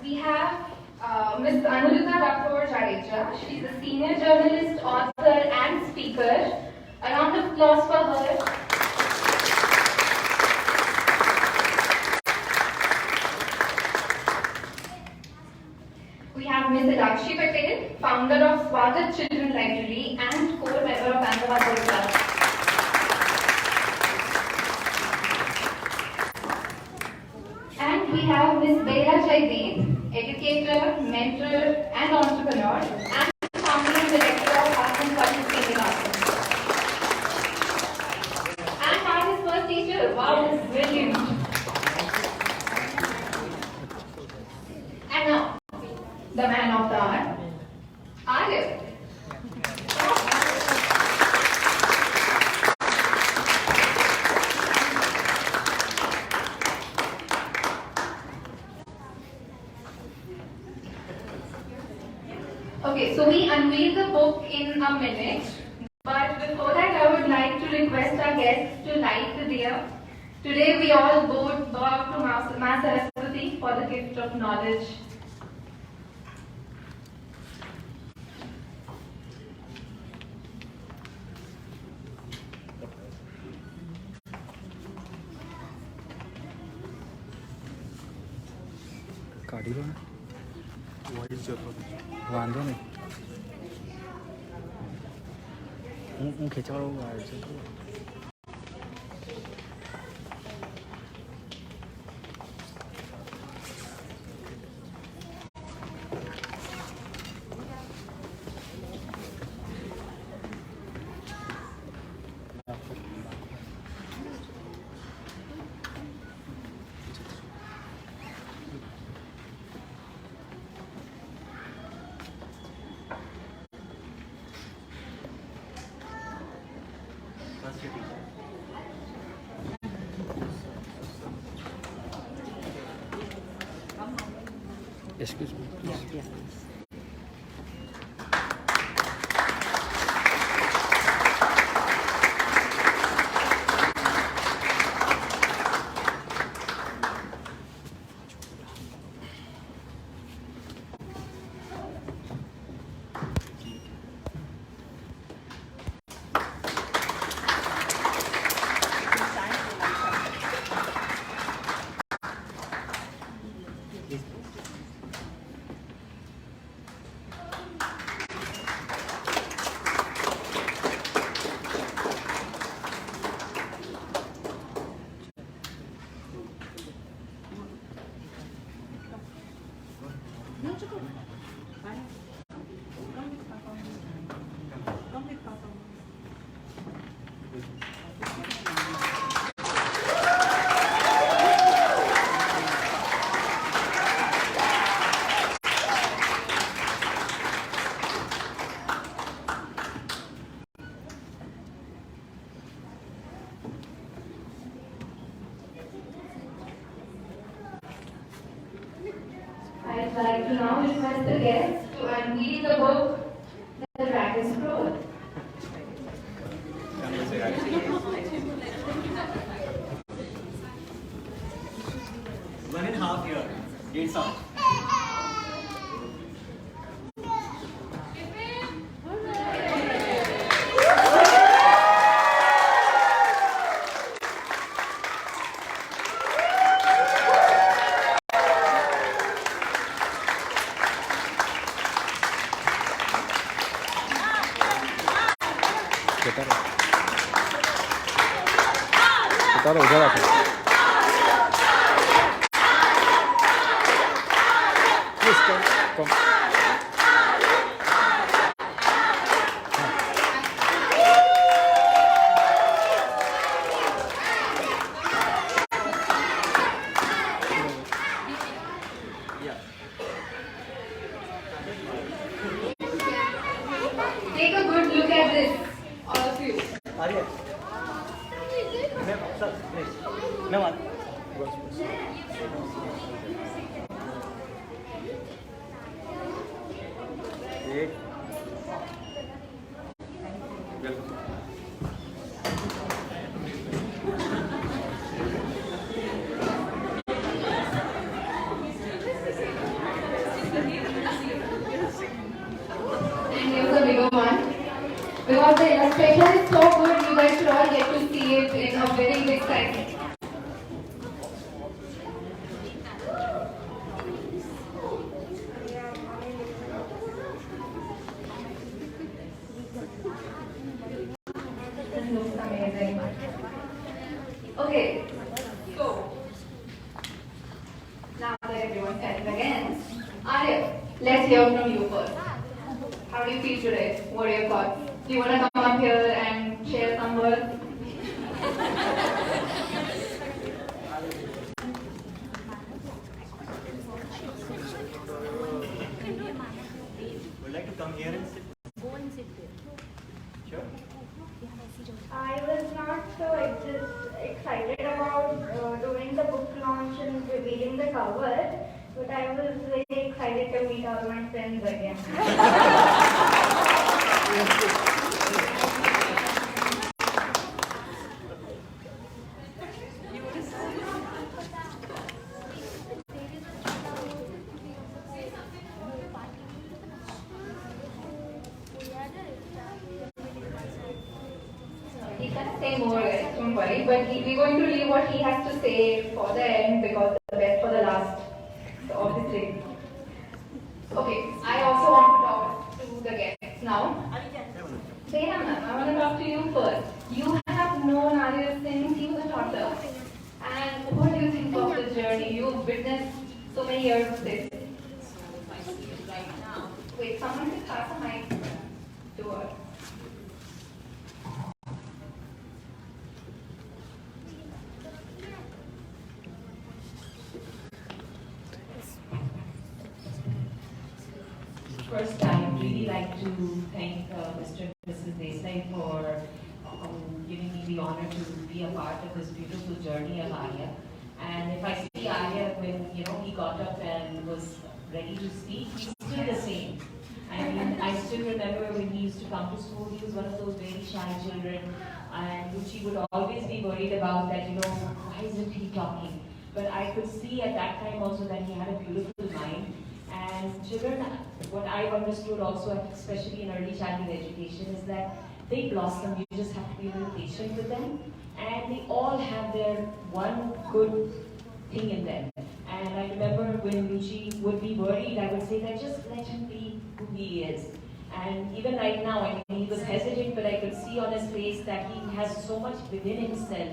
We have Ms. Anurita Rathore Jadeja. She's a senior journalist, author, and speaker. A round of applause for her. We have Ms. Lakshi Patel, founder of Swagat Children Library and core member of Ahmedabad Board Club. And we have Ms. Bela Jaideep, educator, mentor, and entrepreneur, and founder and director of Aspen College Kindergarten. And now his first teacher. Wow, this is brilliant. And now, the man of the hour, Arif. Okay, so we unveil the book in a minute, but before that I would like to request our guests to light the diya. Today we all bow to Ma Saraswati for the gift of knowledge. કાઢી લો ને વાંધો નહીં હું ખેંચવાળો આવે છે Excuse me. Yeah. I'd like to now request the guests to unveil the book, The Dragon Scroll. 1.5 years. It's on. उतारो उधर रखो please come Take a good look at this, all of you. Arya. No one. because the illustration is so good, you guys should all get to see it in a very big size. This looks amazing. Okay, so now that everyone's settled again, Arya, let's hear from you first. How do you feel today? What are your thoughts? Do you want to come up here and share some words? Would like to come here and sit? Sure. I was not so excited about doing the book launch and revealing the cover, but I was very excited to meet all my friends again. He's gonna say more, guys, don't worry. But we're going to leave what he has to say for the end because the best for the last. So obviously. Okay, I also want to talk to the guests now. Sneha ma'am, I want to talk to you first. You have known Arya since he was a toddler. And what do you think of the journey? You've witnessed so many years of this. Wait, someone can pass a mic to her. First, I would really like to thank Mr. and Mrs. Desai for giving me the honor to be a part of this beautiful journey of Arya. And if I see Arya when he got up and was ready to speak, he's still the same. I mean, I still remember when he used to come to school, he was one of those very shy children, and which he would always be worried about that, why isn't he talking? But I could see at that time also that he had a beautiful mind. And children, what I've understood also, especially in early childhood education, is that they blossom. You just have to be a little patient with them. And they all have their one good thing in them. And I remember when Ruchi would be worried, I would say that just let him be who he is. And even right now, I mean, he was hesitant, but I could see on his face that he has so much within himself.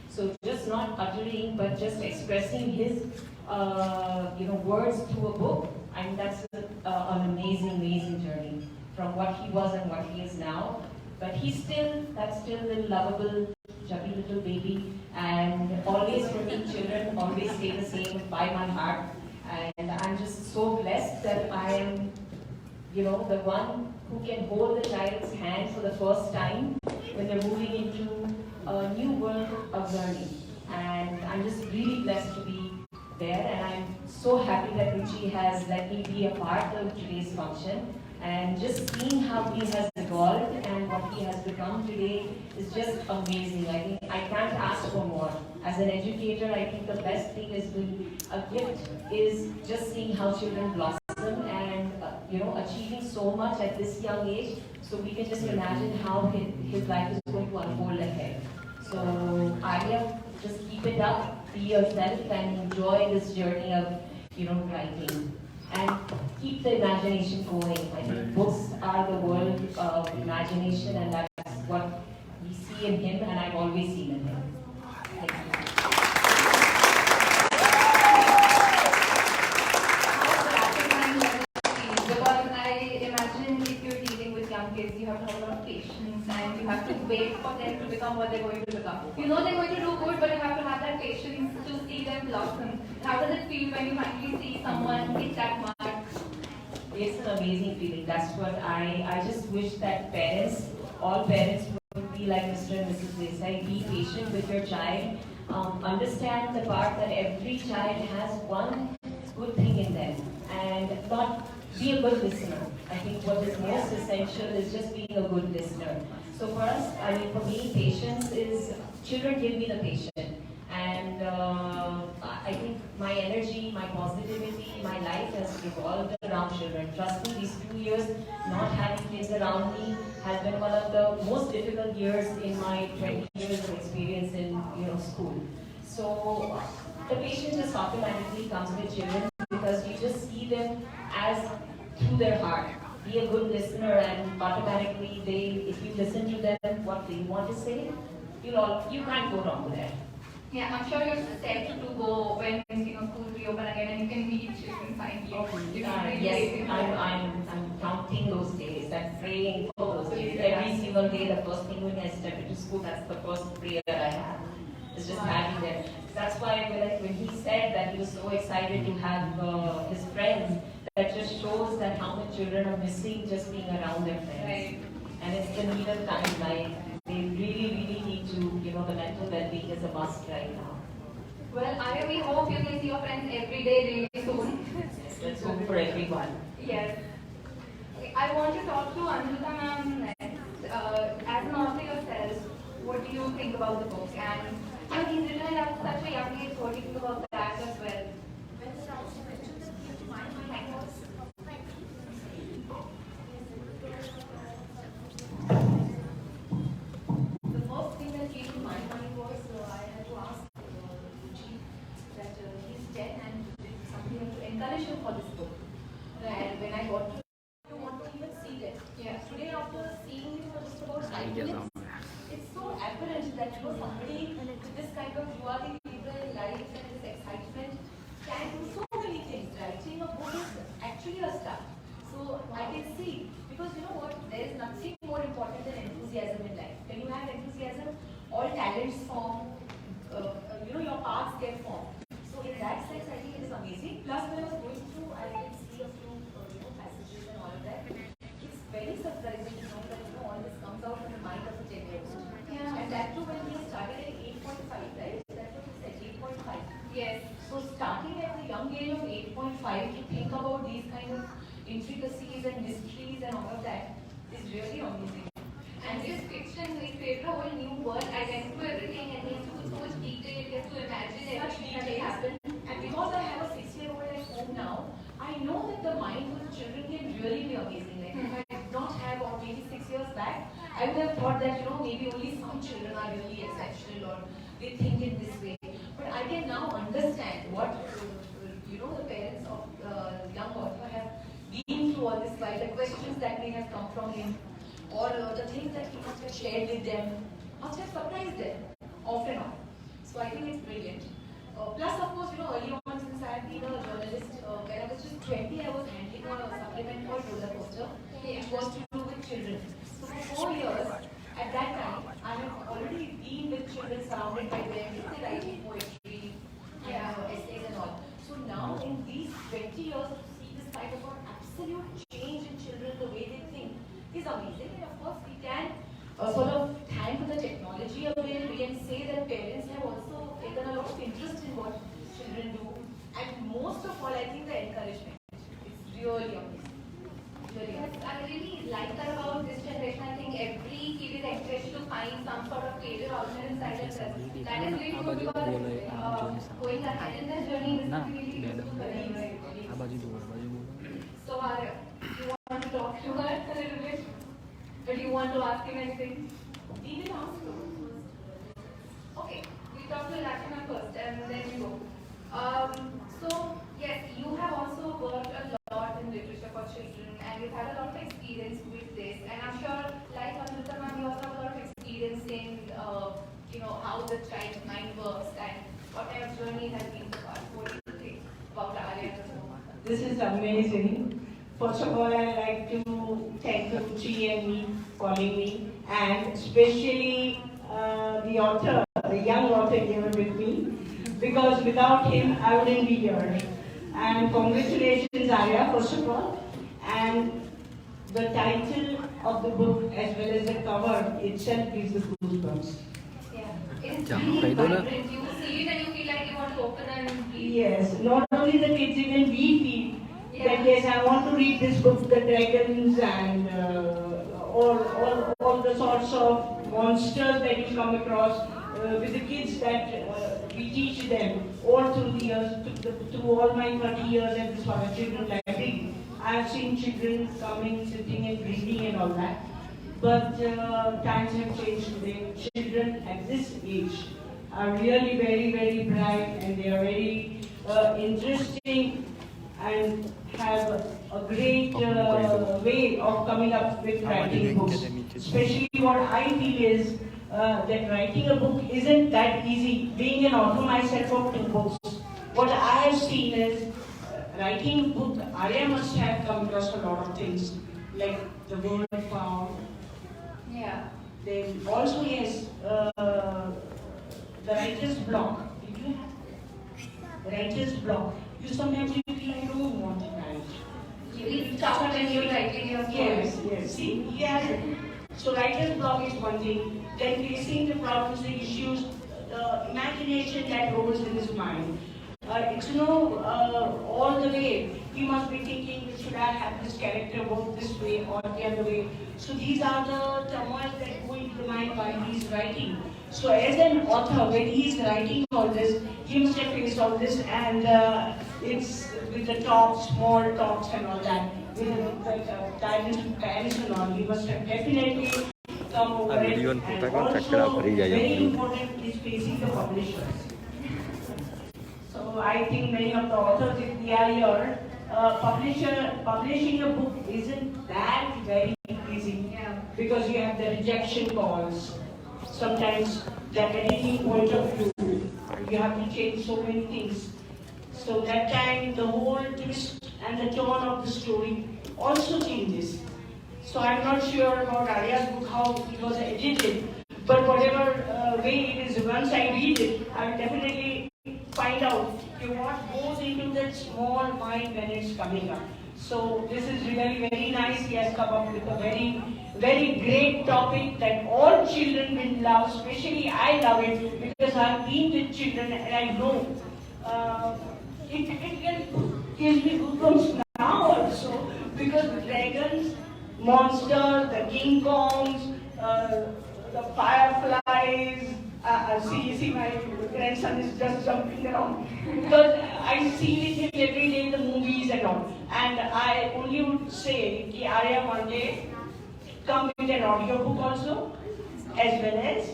So just not uttering, but just expressing his words through a book. I mean, that's an amazing, amazing journey from what he was and what he is now. But that's still a lovable, chubby little baby. And always for me, children always stay the same by my heart. And I'm just so blessed that I am, the one who can hold the child's hand for the first time when they're moving into a new world of learning. And I'm just really blessed to be there, and I'm so happy that Ruchi has let me be a part of today's function. And just seeing how he has evolved and what he has become today is just amazing. I think I can't ask for more. As an educator, I think the best thing is a gift is just seeing how children blossom and achieving so much at this young age. So we can just imagine how his life is going to unfold ahead. So Arya, just keep it up, be yourself, and enjoy this journey of writing. And keep the imagination going. I think books are the world of imagination, and that's what we see in him, and I've always seen in him. Thank you. Because I imagine if you're dealing with young kids, you have to have a lot of patience and you have to wait for them to become what they're going to become. You know they're going to do good, but you have to have that patience to see them blossom. How does it feel when you finally see someone hit that mark? It's an amazing feeling. That's what I just wish that all parents would be like Mr. and Mrs. Desai. Be patient with your child. Understand the part that every child has one good thing in them, and not be a good listener. I think what is most essential is just being a good listener. So for us, I mean, for me, patience is, children give me the patience. And I think my energy, my positivity, my life has revolved around children. Trust me, these 2 years not having kids around me has been one of the most difficult years in my 20 years of experience in school. So the patient just automatically comes with children because you just see them as through their heart. Be a good listener, and automatically if you listen to them, what they want to say, you can't go wrong with that. Yeah, I'm sure you're sad to go when school reopen again and you can meet children finally. Yes, I'm counting those days. I'm praying for those days. Every single day, the first thing when I step into school, that's the first prayer I have. It's just having them. That's why when he said that he was so excited to have his friends, that just shows that how much children are missing just being around their friends. Right. And it's the need of time. Like they really need to, the mental well-being is a must right now. Well, Arya, we hope you can see your friends every day really soon. Let's hope for everyone. Yes. Okay, I want to talk to Anjita ma'am next. As an author yourself, what do you think about the book? And he's written it at such a young age. What do you think about that as well? The first thing that came to my mind was I had to ask Ruchi that he's 10 and did something to encourage him for this book. And when I got to you want to even see it. Yeah. Today after seeing it for just about 5 minutes, it's so apparent that somebody with this kind of duality in life and this excitement can do so many things. Writing a book is actually a start. So I can see, because you know what, there is nothing more important than enthusiasm in life. When you have enthusiasm, all talents form, your paths get formed. So in that sense, I think it is amazing. Plus when I was going through, I can see a few passages and all of that. It's very surprising to know that all this comes out from the mind of a 10-year-old. Yeah. And that too when he started at 8.5, right? That's what he said, 8.5. Yes. So starting at the young age of 8.5 to think about these kind of intricacies and mysteries and all of that is really amazing. And this fiction, we created a whole new world, identity to everything, and he has to put so much detail, he has to imagine everything that will happen. And because I have a 6-year-old at home now, I know that the mind with children can really be amazing. Like if I did not have, or maybe 6 years back, I would have thought that maybe only some children are really exceptional or they think in this way. But I can now understand what the parents of young author have been through all this while, the questions that may have come from him, or the things that he must have shared with them must have surprised them off and on. So I think it's brilliant. Plus, of course, early on, since I have been a journalist, when I was just 20, I was handling a supplement called Roller Coaster, which was to do with children. So for 4 years, at that time, I have already been with children, surrounded by them, they writing poetry, essays and all. So now, in these 20 years, to see this kind of an absolute change in children, the way they think, is amazing. And of course, we can sort of thank the technology available. We can say that parents have also taken a lot of interest in what children do. And most of all, I think the encouragement. It's really amazing. Really Yes, amazing. I really like that about this generation. I think every kid is encouraged to find some sort of creative outlet inside themselves. That is really good because going ahead in their journey is really useful for them. So, Arya, you want to talk to her a little bit? Or do you want to ask him anything? We will ask you. Okay, we talk to Lakshana first and then we go. So, yes, you have also worked a lot in literature for children and you've had a lot of experience with this. And I'm sure, like Amrita ma'am, you also have a lot of experience in, how the child's mind works and what kind of journey has been so far. What do you think about Arya? This is amazing. First of all, I'd like to thank Ruchi and me for calling me, and especially the author, the young author here with me, because without him, I wouldn't be here. And congratulations, Arya, first of all. And the title of the book, as well as the cover itself, gives the goosebumps. Yeah, it's really vibrant. You see it and you feel like you want to open and read. Yes, not only the kids, even we feel that yes, I want to read this book, the dragons and all the sorts of monsters that you come across. with the kids that we teach them all through the years, through all my 30 years at this Swami Children's Library. I have seen children coming, sitting and reading and all that. But times have changed today. Children at this age are really very, very bright, and they are very interesting and have a great way of coming up with writing books. Especially what I feel is that writing a book isn't that easy. Being an author myself of 2 books, what I have seen is writing a book, Arya must have come across a lot of things, like the word found. Yeah. Then also, yes, the writer's block. Did you have the writer's block? You sometimes you feel I don't want to write. You feel stuck when you're writing your story. Yes, yes. See, yes. So writer's block is one thing. Then facing the problems, the issues, the imagination that rolls in his mind. It's all the way. He must be thinking, should I have this character work this way or the other way? So these are the turmoils that go into the mind while he's writing. So as an author, when he is writing all this, he must have faced all this, and it's with the talks, small talks and all that, with the guidance and all, he must have definitely come over it. And also, very important is facing the publishers. So I think many of the authors, if they are here, publishing a book isn't that very easy, because you have the rejection calls. Sometimes the editing point of view, you have to change so many things. So that time the whole twist and the tone of the story also changes. So I'm not sure about Arya's book, how it was edited, but whatever way it is, once I read it, I will definitely find out what goes into that small mind when it's coming up. So this is really very nice. He has come up with a very, very great topic that all children will love. Especially I love it because I've been with children and I know it gives me goosebumps now also, because the dragons, monsters, the King Kongs, the fireflies. See, my grandson is just jumping around because I see with him every day in the movies and all. And I only would say that Arya one day come with an audio book also, as well as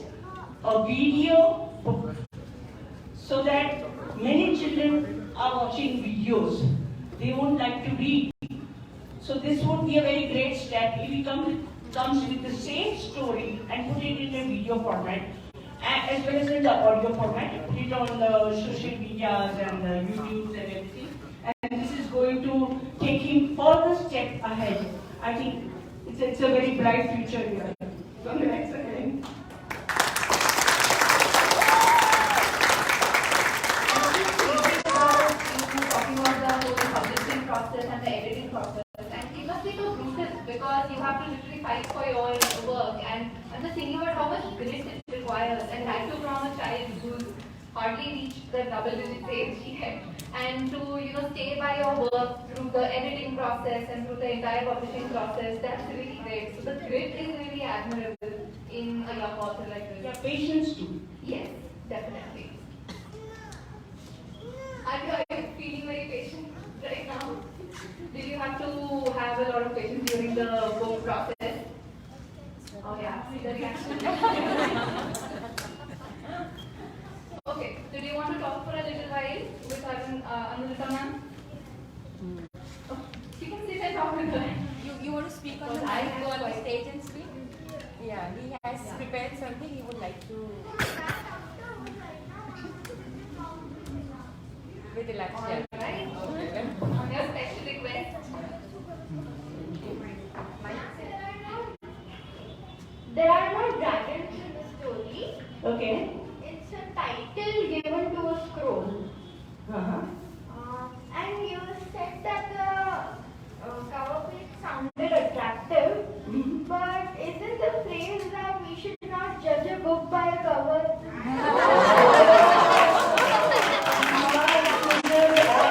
a video book, so that many children are watching videos. They won't like to read. So this would be a very great step if he comes with the same story and put it in a video format, as well as in the audio format, put it on the social medias and the YouTube and everything. And this is going to take him further step ahead. I think it's a very bright future here. Congrats again. Talking about the whole publishing process and the editing process, and it must be so brutal because you have to literally fight for your work, and I'm just thinking about how much grit it requires, and that too from a child who's hardly reached the double-digit age yet, and to stay by your work through the editing process and through the entire publishing process, that's really great. So the grit is really admirable in a young author like this. Yeah, patience too. Yes, definitely. Are you feeling very patient right now? Did you have to have a lot of patience during the book process? Oh yeah, see the reaction. Okay, so do you want to talk for a little while with Anudita ma'am? Oh, you can sit and talk with her. You want to speak on the I go on the quite- stage and speak? Yeah, he has prepared something he would like to. With the left hand. Alright, on your special request. There are no dragons in the story. Okay. It's a title given to a scroll. Uh-huh. And you said that the cover page sounded attractive, but isn't the phrase that we should not judge a book by a cover? All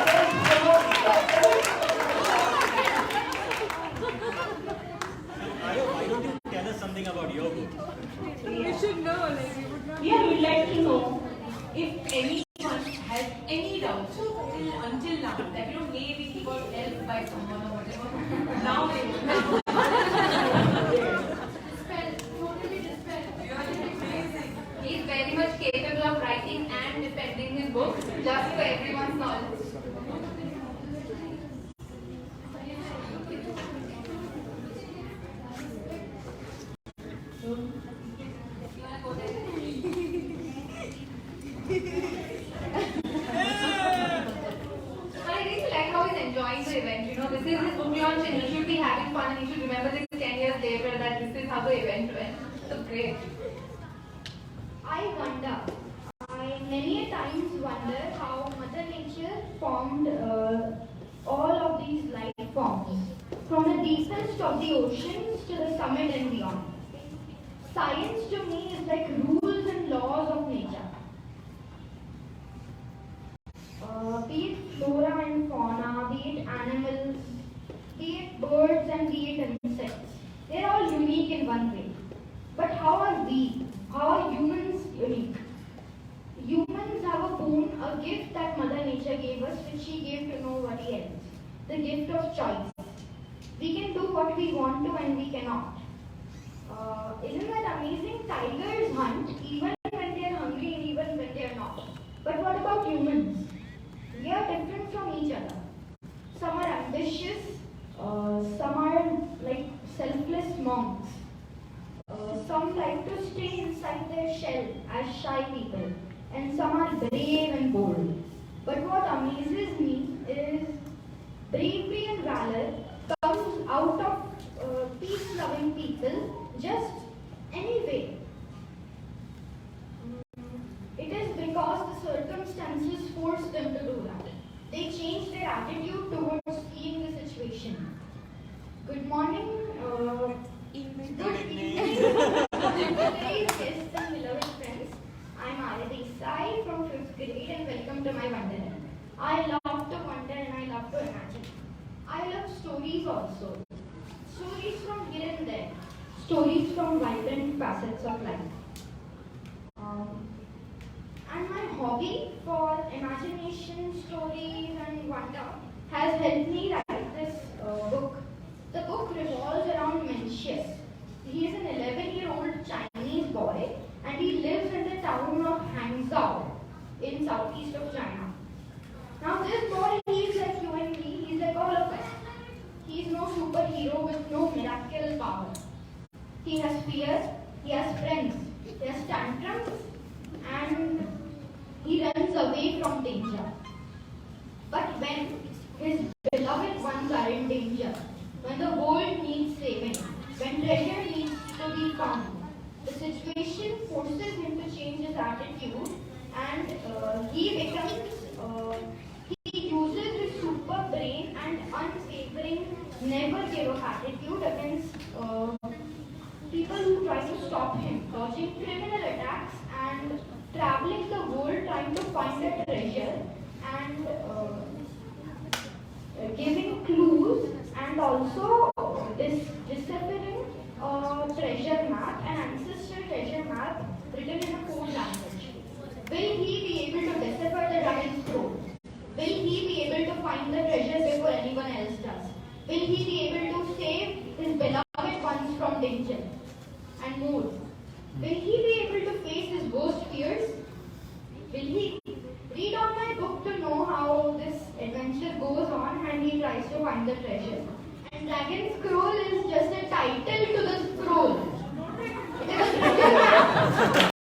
got helped by someone or whatever. Now Totally dispelled. He's very much capable of writing and defending his books, just for everyone's knowledge. I really like how he's enjoying the event. You know, this is his book launch and he should be having fun and he should remember this 10 years later that this is how the event went. So great. I wonder, I many a times wonder how Mother Nature formed all of these life forms, from the deepest of the oceans to the summit and beyond. Science to me is like rules and laws of nature. Be it flora and fauna, be it animals, be it birds and be it insects. They're all unique in one way. But how are we? How are humans unique? Humans have a boon, a gift that Mother Nature gave us, which she gave to nobody else. The gift of choice. We can do what we want to and we cannot. Isn't that amazing? Tigers hunt even when they are hungry and even when they are not. But what about humans? We are different from each other. Some are ambitious, some are like selfless monks. Some like to stay inside their shell as shy people, and some are brave and bold. But what amazes me is bravery and valor comes out of peace-loving people just anyway. It is because the circumstances force them to do that. They change their attitude towards seeing the situation. Good morning. Good evening. Today's guests and beloved friends. I'm Arya Desai from 5th grade and welcome to my wonderland. I love to wonder and I love to imagine. I love stories also. Stories from here and there. Stories from vibrant facets of life. And my hobby for imagination, stories and wonder has helped me write this book. The book revolves around Mencius. He is an 11-year-old Chinese boy and he lives in the town of Hangzhou in southeast of China. Now this boy, he is like you and me, he's like all of us. He is no superhero with no miracle power. He has fear, he has friends, he has tantrums and he runs away from danger. But when his beloved ones are in danger, when the world needs saving, when treasure needs to be found, the situation forces him to change his attitude and he uses his super brain and unsavoring, never give up attitude against people who try to stop him, dodging criminal attacks and traveling the world trying to find a treasure and giving clues and also deciphering a treasure map, an ancestral treasure map written in a code language. Will he be able to decipher the dragon's throat? Will he be able to find the treasure before anyone else does? Will he be able to save his beloved ones from danger? And more. Will he be able to face his worst fears? Will he? Read on my book to know how this adventure goes on and he tries to find the treasure. And Dragon Scroll is just a title to the scroll. It is a treasure map.